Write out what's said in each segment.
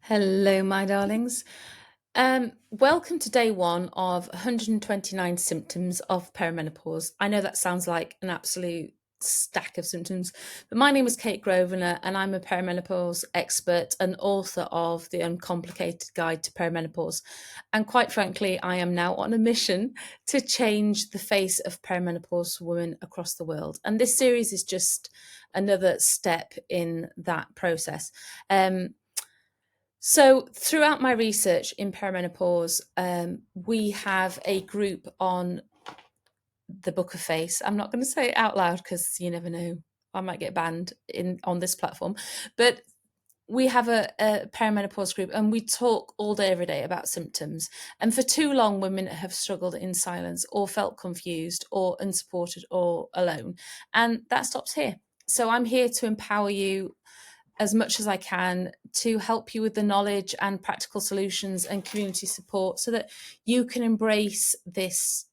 Hello, my darlings. Welcome to day one of 129 symptoms of perimenopause. I know that sounds like an absolute stack of symptoms, but my name is Kate Grosvenor and I'm a perimenopause expert and author of The Uncomplicated Guide to Perimenopause. And quite frankly, I am now on a mission to change the face of perimenopause for women across the world. And this series is just another step in that process. So throughout my research in perimenopause, we have a group on the Book of Face. I'm not going to say it out loud because you never know, I might get banned on this platform. But we have a perimenopause group and we talk all day, every day about symptoms. And for too long, women have struggled in silence or felt confused or unsupported or alone. And that stops here. So I'm here to empower you as much as I can to help you with the knowledge and practical solutions and community support so that you can embrace this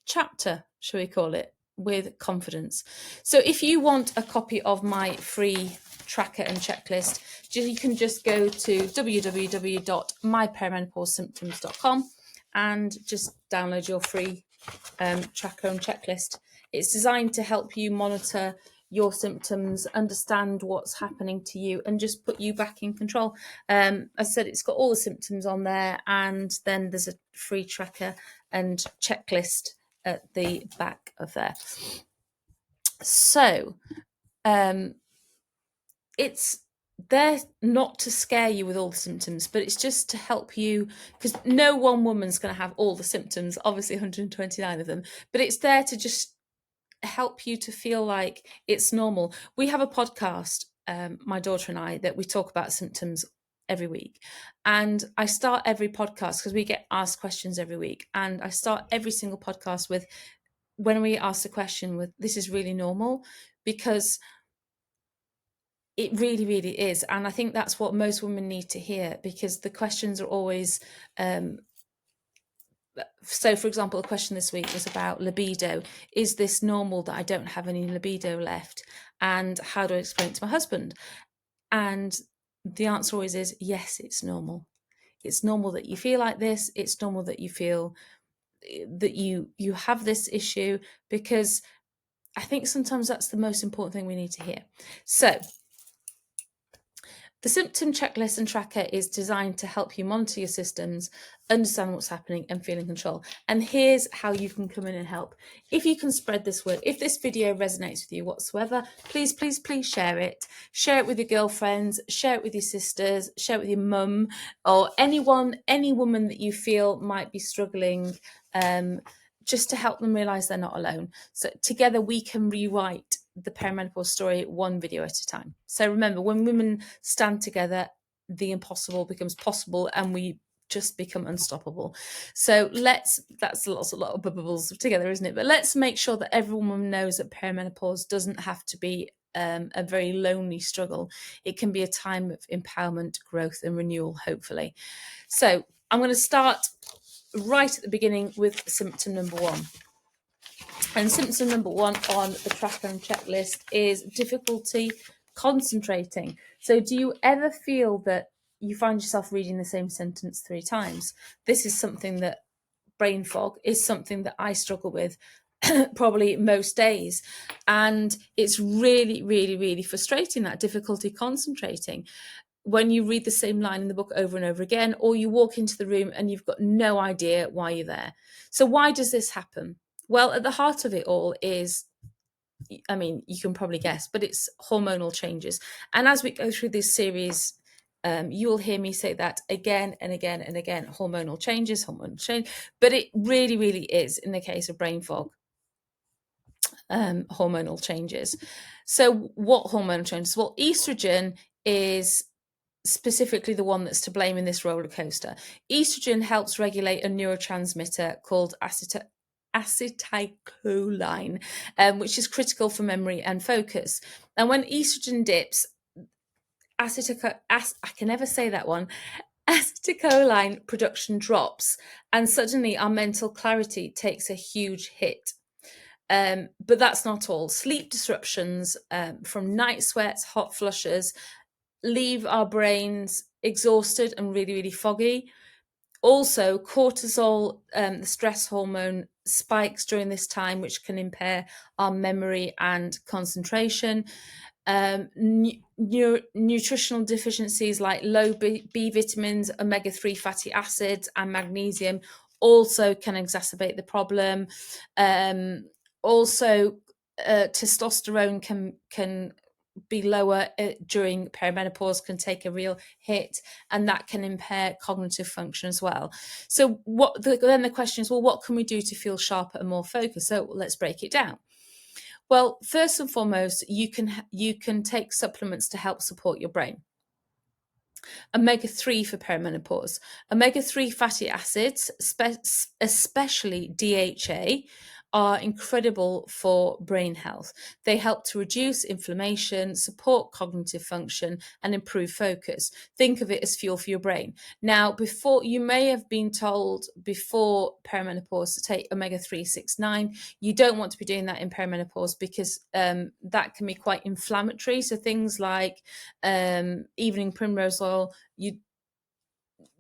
chapter, shall we call it, with confidence. So if you want a copy of my free tracker and checklist, you can just go to www.myperimenopausesymptoms.com and just download your free tracker and checklist. It's designed to help you monitor your symptoms, understand what's happening to you, and just put you back in control. As I said, it's got all the symptoms on there, and then there's a free tracker and checklist at the back of there. So it's there not to scare you with all the symptoms, but it's just to help you, because no one woman's going to have all the symptoms, obviously 129 of them, but it's there to just help you to feel like it's normal. We have a podcast, my daughter and I, that we talk about symptoms every week. And I start every podcast, because we get asked questions every week, and I start every single podcast with, when we ask the question, with, this is really normal, because it really, really is. And I think that's what most women need to hear, because the questions are always, so for example, the question this week was about libido. Is this normal that I don't have any libido left? And how do I explain it to my husband? And the answer always is, yes, it's normal. It's normal that you feel like this. It's normal that you feel that you have this issue, because I think sometimes that's the most important thing we need to hear. So the symptom checklist and tracker is designed to help you monitor your systems, understand what's happening, and feel in control. And here's how you can come in and help. If you can spread this word, if this video resonates with you whatsoever, please, please, please share it. Share it with your girlfriends, share it with your sisters, share it with your mum, or anyone, any woman that you feel might be struggling, just to help them realize they're not alone. So together we can rewrite the perimenopause story one video at a time. So remember, when women stand together, the impossible becomes possible and we just become unstoppable. So that's a lot of bubbles together, isn't it? But let's make sure that every woman knows that perimenopause doesn't have to be a very lonely struggle. It can be a time of empowerment, growth, and renewal, hopefully. So I'm going to start right at the beginning with symptom number one. And symptom number one on the tracker and checklist is difficulty concentrating. So do you ever feel that you find yourself reading the same sentence 3 times? This is something that, brain fog is something that I struggle with probably most days. And it's really, really, really frustrating, that difficulty concentrating, when you read the same line in the book over and over again, or you walk into the room and you've got no idea why you're there. So why does this happen? Well, at the heart of it all is, I mean, you can probably guess, but it's hormonal changes. And as we go through this series, you will hear me say that again and again and again, hormonal changes, hormonal change. But it really, really is, in the case of brain fog, hormonal changes. So what hormonal changes? Well, estrogen is specifically the one that's to blame in this roller coaster. Estrogen helps regulate a neurotransmitter called acetylcholine, which is critical for memory and focus. And when estrogen dips, I can never say that one, acetylcholine production drops, and suddenly our mental clarity takes a huge hit. But that's not all. Sleep disruptions from night sweats, hot flushes, leave our brains exhausted and really, really foggy. Also, cortisol, the stress hormone, spikes during this time, which can impair our memory and concentration. Nutritional deficiencies like low B vitamins, omega-3 fatty acids, and magnesium also can exacerbate the problem. Also, testosterone can be lower during perimenopause, can take a real hit, and that can impair cognitive function as well. So then the question is, well, what can we do to feel sharper and more focused? So let's break it down. Well, first and foremost, you can take supplements to help support your brain. Omega-3 for perimenopause. Omega-3 fatty acids, especially DHA, are incredible for brain health. They help to reduce inflammation, support cognitive function, and improve focus. Think of it as fuel for your brain. Now, before, you may have been told before perimenopause to take omega-369. You don't want to be doing that in perimenopause because that can be quite inflammatory. So things like evening primrose oil, you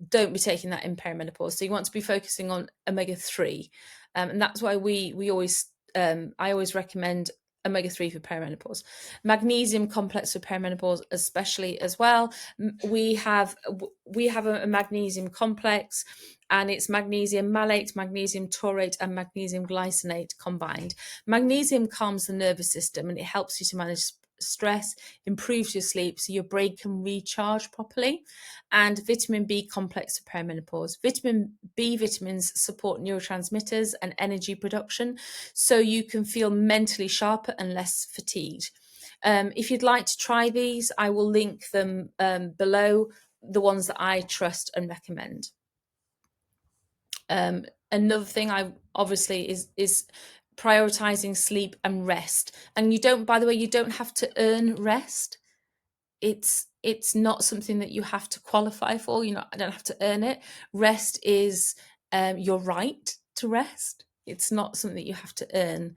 don't be taking that in perimenopause. So you want to be focusing on omega-3, and that's why we always I always recommend omega-3 for perimenopause. Magnesium complex for perimenopause especially as well. We have a magnesium complex, and it's magnesium malate, magnesium taurate, and magnesium glycinate combined. Magnesium calms the nervous system, and it helps you to manage stress, improves your sleep so your brain can recharge properly. And vitamin B complex for perimenopause. Vitamin B vitamins support neurotransmitters and energy production, so you can feel mentally sharper and less fatigued. If you'd like to try these, I will link them below, the ones that I trust and recommend. Another thing I obviously is prioritizing sleep and rest. And you don't, by the way, you don't have to earn rest. It's not something that you have to qualify for. I don't have to earn it. Rest is your right to rest. It's not something you have to earn.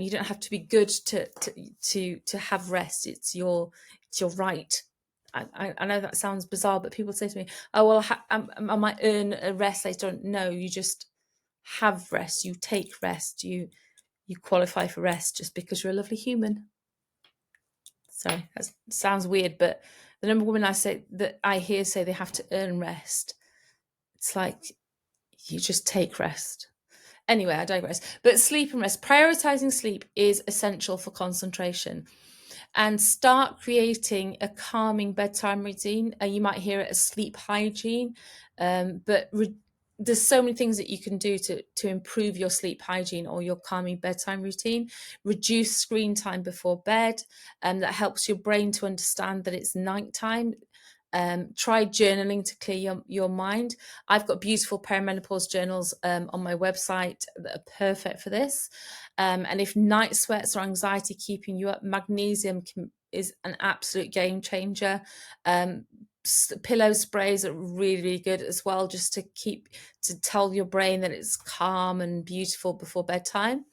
You don't have to be good to have rest. It's your right. I know that sounds bizarre, but people say to me, "Oh well, I might earn a rest later on." No, you just have rest. You take rest. You qualify for rest just because you're a lovely human. Sorry, that sounds weird, but the number of women I hear say they have to earn rest, it's like you just take rest. Anyway, I digress. But sleep and rest, prioritizing sleep is essential for concentration. And start creating a calming bedtime routine. You might hear it as sleep hygiene, but there's so many things that you can do to improve your sleep hygiene or your calming bedtime routine. Reduce screen time before bed, and that helps your brain to understand that it's nighttime. Try journaling to clear your mind. I've got beautiful perimenopause journals on my website that are perfect for this. And if night sweats or anxiety keeping you up, magnesium is an absolute game changer. Pillow sprays are really, really good as well, just to tell your brain that it's calm and beautiful before bedtime.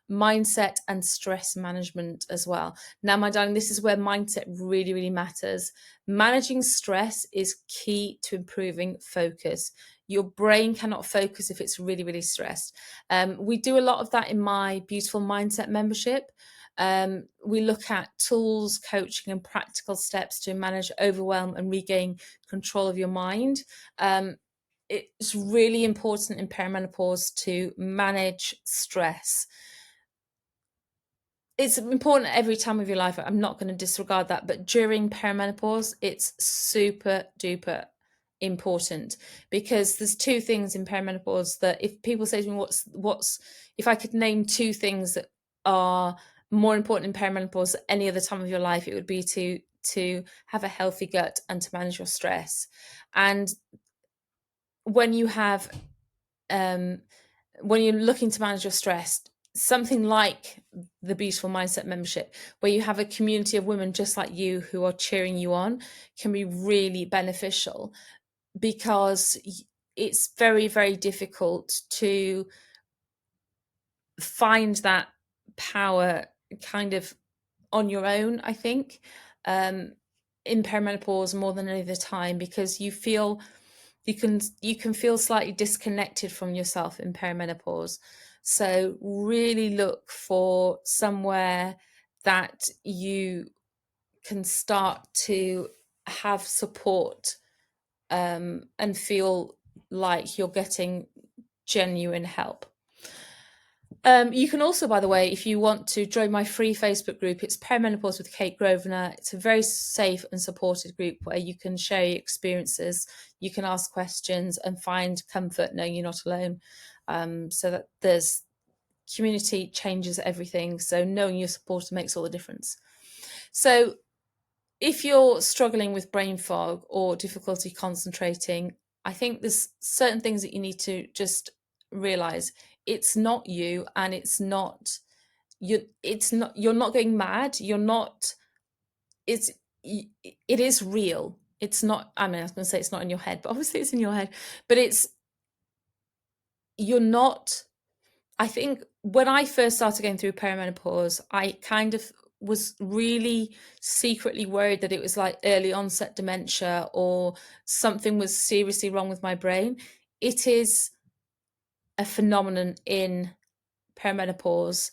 Mindset and stress management as well. Now, my darling, this is where mindset really, really matters. Managing stress is key to improving focus. Your brain cannot focus if it's really, really stressed. We do a lot of that in my Beautiful Mindset membership. We look at tools, coaching, and practical steps to manage overwhelm and regain control of your mind. It's really important in perimenopause to manage stress. It's important every time of your life. I'm not going to disregard that, but during perimenopause, it's super duper important, because there's two things in perimenopause that, if people say to me, what's if I could name two things that are more important in perimenopause than any other time of your life, it would be to have a healthy gut and to manage your stress. And when you have when you're looking to manage your stress, something like the Beautiful Mindset membership, where you have a community of women just like you who are cheering you on, can be really beneficial, because it's very, very difficult to find that power kind of on your own, I think. in perimenopause more than any other time, because you can feel slightly disconnected from yourself in perimenopause. So really look for somewhere that you can start to have support, and feel like you're getting genuine help. You can also, by the way, if you want to join my free Facebook group, it's Perimenopause with Kate Grosvenor. It's a very safe and supported group where you can share your experiences, you can ask questions and find comfort knowing you're not alone. So that there's community changes everything. So knowing your supporter makes all the difference. So if you're struggling with brain fog or difficulty concentrating, I think there's certain things that you need to just realize. It's not you, and it's not you're not going mad. You're not, it is real. It's not, I mean, I was going to say it's not in your head, but obviously it's in your head, but you're not. I think when I first started going through perimenopause, I kind of was really secretly worried that it was like early onset dementia or something was seriously wrong with my brain. It is a phenomenon in perimenopause,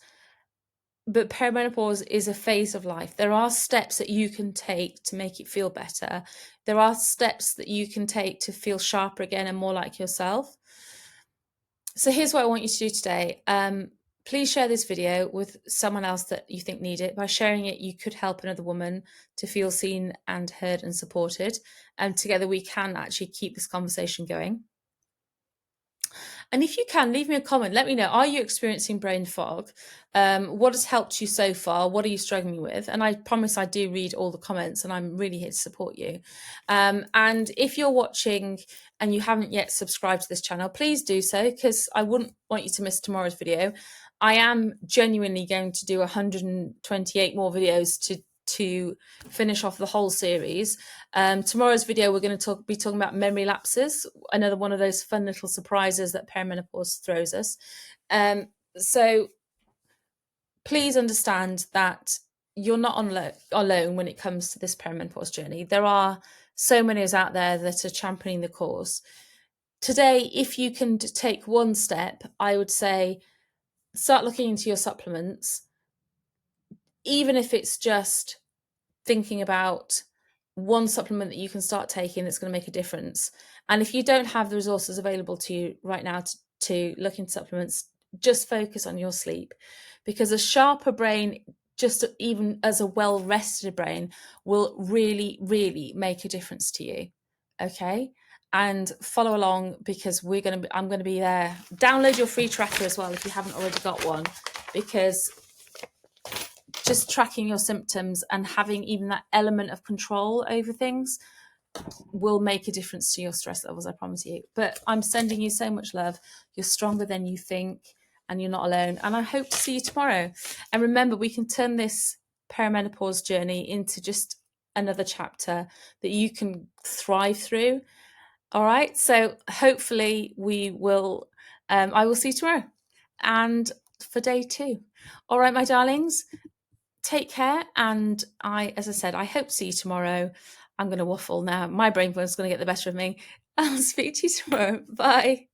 but perimenopause is a phase of life. There are steps that you can take to make it feel better. There are steps that you can take to feel sharper again and more like yourself. So here's what I want you to do today. Please share this video with someone else that you think need it. By sharing it, you could help another woman to feel seen and heard and supported. And together we can actually keep this conversation going. And if you can, leave me a comment. Let me know, are you experiencing brain fog? What has helped you so far? What are you struggling with? And I promise I do read all the comments, and I'm really here to support you. And if you're watching and you haven't yet subscribed to this channel, please do so, because I wouldn't want you to miss tomorrow's video. I am genuinely going to do 128 more videos to finish off the whole series. Tomorrow's video, we're going to be talking about memory lapses, another one of those fun little surprises that perimenopause throws us. So please understand that you're not alone when it comes to this perimenopause journey. There are so many of us out there that are championing the cause. Today, if you can take one step, I would say start looking into your supplements, even if it's just thinking about one supplement that you can start taking that's going to make a difference. And if you don't have the resources available to you right now to look into supplements, just focus on your sleep, because a sharper brain, just even as a well-rested brain, will really, really make a difference to you. Okay? And follow along, because I'm going to be there. Download your free tracker as well if you haven't already got one, because just tracking your symptoms and having even that element of control over things will make a difference to your stress levels, I promise you. But I'm sending you so much love. You're stronger than you think, and you're not alone. And I hope to see you tomorrow. And remember, we can turn this perimenopause journey into just another chapter that you can thrive through. All right. So hopefully I will see you tomorrow and for day 2. All right, my darlings. Take care, and as I said, I hope to see you tomorrow. I'm going to waffle now. My brain is going to get the better of me. I'll speak to you tomorrow. Bye.